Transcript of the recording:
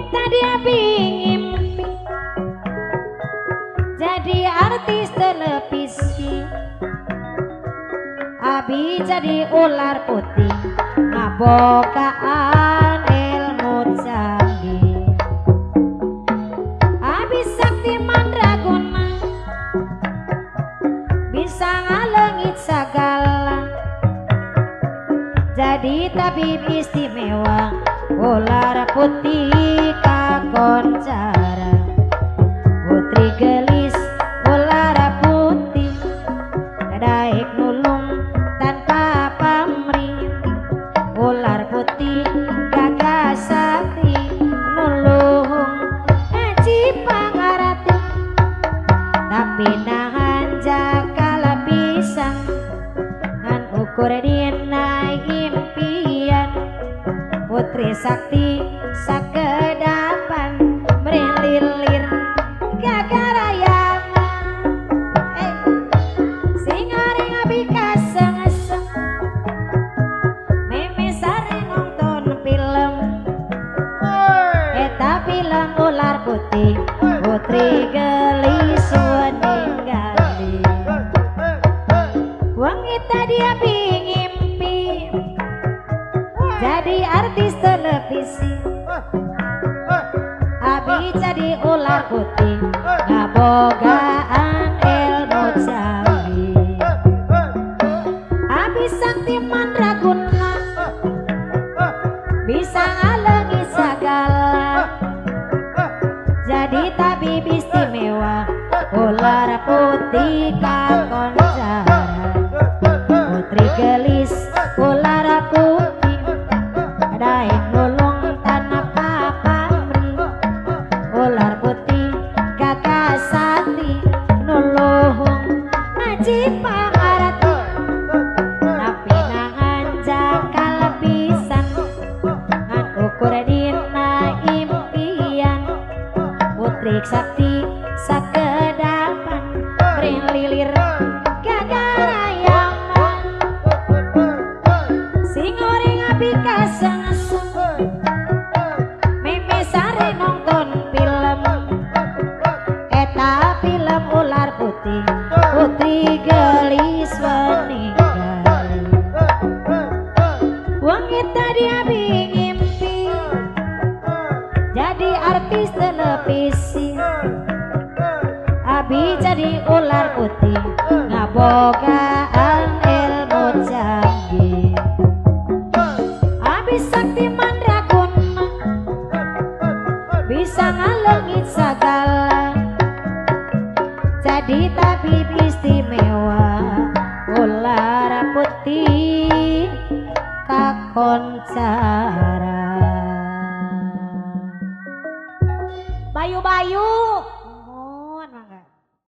tadi abi ngimpi jadi artis televisi, abi jadi ular putih ngabogaan ilmu canggih, abi sakti mandraguna bisa ngalengit segala, jadi tabib istimewa ular putih kakoncara, putri gelis ular putih daik nulung tanpa pamrih, ular putih gagah sakti nulung ngaji pangarati, tapi nahan jakala pisan ngan ukur dina impian, putri sakti sakedapan merilir gagarayangan, singaring abi kaseng-eseng meme sare nonton film, eta film ular putih putri gelis ninggali, wangi tadi abi ngimpi jadi artis televisi, abi jadi ular putih ngabogaan ilmu canggih, abi sakti mandraguna bisa ngalengi segala, jadi tabib istimewa ular putih kakoncara, putri gelis ular putih daik nulung tanpa pamrih, ular putih gagah sakti nulung ngaji pangarati, tapi nahan jakal pisan ngan ukur dina impian, putri sakti sakedapan merilir gagarayangan, singoring abi kaseng-eseng meme sare nonton film, eta film ular putih putri gelis ninggali, wangi tadi abi ngimpi jadi artis televisi, abi jadi ular putih ngabogaan ilmu canggih, abi sakti mandraguna bisa ngalengit segala, jadi tabib istimewa ular putih kakoncara. Bayu-bayu